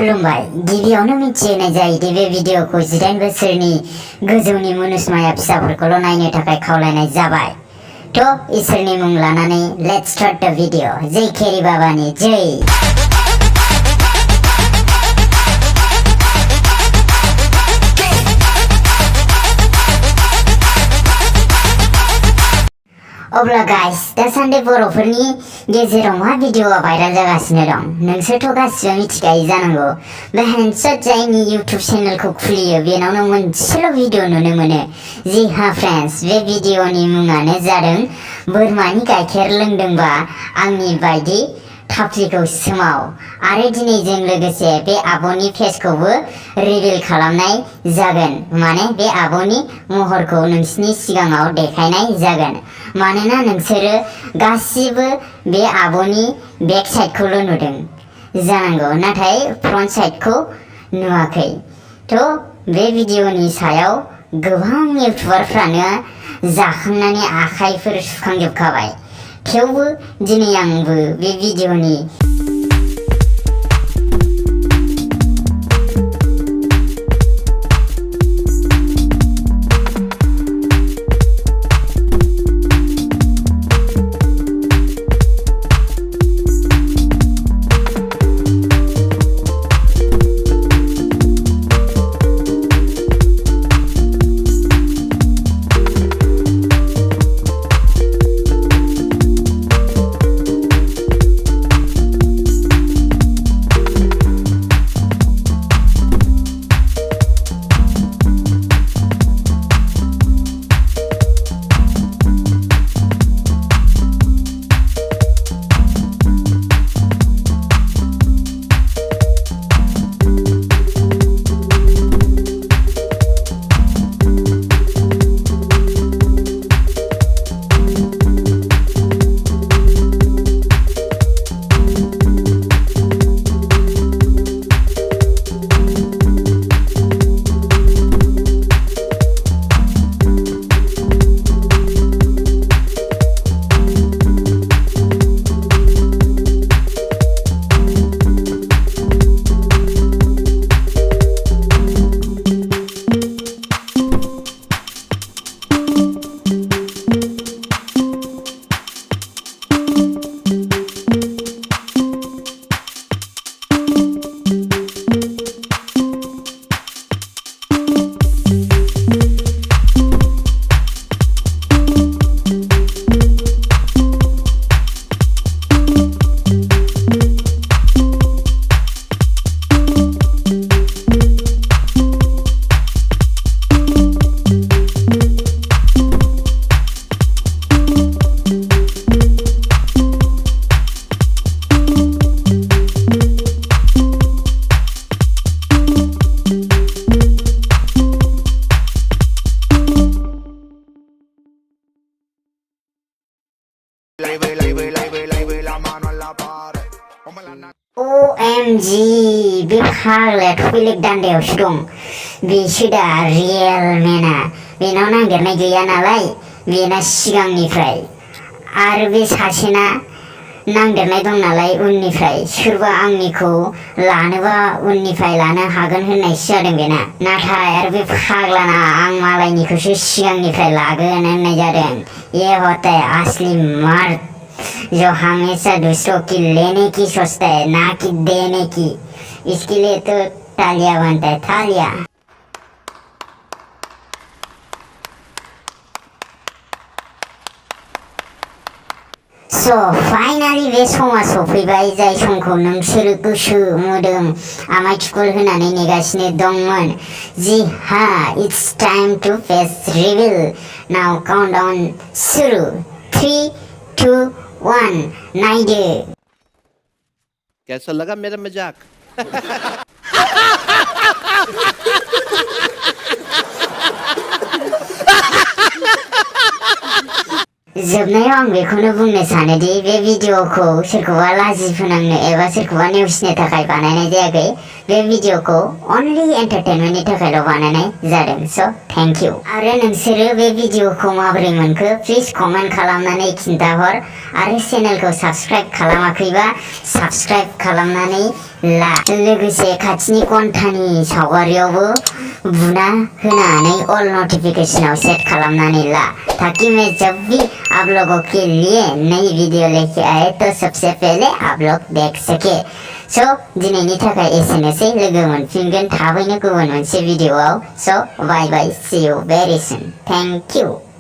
खुलुमबाय गिबियावनो मिथिहोनाय जायोदि बे भिडिअखौ 18 बोसोरनि गोजौनि मुनुसमाया फिसाफोरखौल' नायनो थाखाय खावलायनाय जाबाय। थ' इसोरनि मुं लानानै लेट्स स्टार्ट द भिडिअ। जय केरी बाबानि जय। अब्ला गाइस दासान्दि बर'फोरनि गेजेराव मा भिडिअआ भाइराल जागासिनो दं नोंसोरथ' गासिबो मिथिखायो जानांगौ। बे हेन्डसट जायनि इउटिउब चेनेलखौ खुलियो बेनावनो मोनसेल' भिडिअ नुनो मोनो। जी हाँ फ्रेन्ड्स, बे भिडिअनि मुङानो जादों बोरमानि गाइखेर लोंदोंबा आंनि बायदि थाफ्लिखौ सोमाव। आरो दिनै जों लोगोसे बे आब'नि फेसखौबो रिभिल खालामनाय जागोन, माने बे आब'नि महरखौ नोंसिनि सिगाङाव देखायनाय जागोन। मानोना नोंसोरो गासिबो बे आब'नि बेक साइडखौल' नुदों जानांगौ, नाथाय फ्रन्ट साइडखौ नुवाखै। थ' बे भिडिअनि सायाव गोबां इउटुबारफ्रानो जाखांनानै आखाइफोर सुखांजोबखाबाय। थेवबो दिनै आंबो बे भिडिअनि OMG, बे फाग्लायाथ' बेलेग दान्दायावसो दं। बेसो दा रियेल मेना। बेनाव नांदेरनाय गैया नालाय, बेना सिगांनिफ्राय। आरो बे सासेना नांदेरनाय दं नालाय उननिफ्राय। सोरबा आंनिखौ लानोबा उननिफ्राय लानो हागोन होननायसो जादों बेना। नाथाय आरो बे फाग्लाना आं मालायनिखौसो सिगांनिफ्राय लागोन होननाय जादों। ये होता है असली मर्द, जो हमेशा दूसरों की लेने की सोचता है, ना कि देने की। इसके लिए तो तालियां बनता है, तालियां। So finally बे समा सफैबाय जाय समखौ नोंसोरो गोसो मोदोम आमाय थुखुल होनानै नेगासिनो दंमोन। जी हाँ, it's time to face reveal. Now countdown शुरू। 3, 2, 1 नाइडे। कैसा लगा मेरा मजाक? जोबनायाव आं बेखौनो बुंनो सानोदि बे भिडिअखौ सोरखौबा लाजि फोनांनो एबा सोरखौबा नेवसिनो थाखाय बानायनाय जायाखै। बे भिडिअखौ अनलि एन्टारटेनमेन्टनि थाखायल' बानायनाय जादों। स' थेंक इउ। आरो नोंसोरो बे भिडिअखौ माबोरै मोनखो प्लिज कमेन्ट खालामनानै खिन्थाहर। आरो चेनेलखौ साबस्क्राइब खालामाखैबा साबस्क्राइब खालामनानै ला लोगोसे खाथिनि घन्टानि सावगारियावबो बुना होनानै अल नोटिफिकेशनाव सेट खालामनानै ला ताकि मैं जब भी आप लोगों के लिए नई वीडियो लेके आए तो सबसे पहले आप लोग देख सके। सो दिनैनि थाखाय एसेनोसै, लोगो मोनफिनगोन थाबैनो गुबुन मोनसे भिडियोआव। So bye bye, see you very soon, thank you.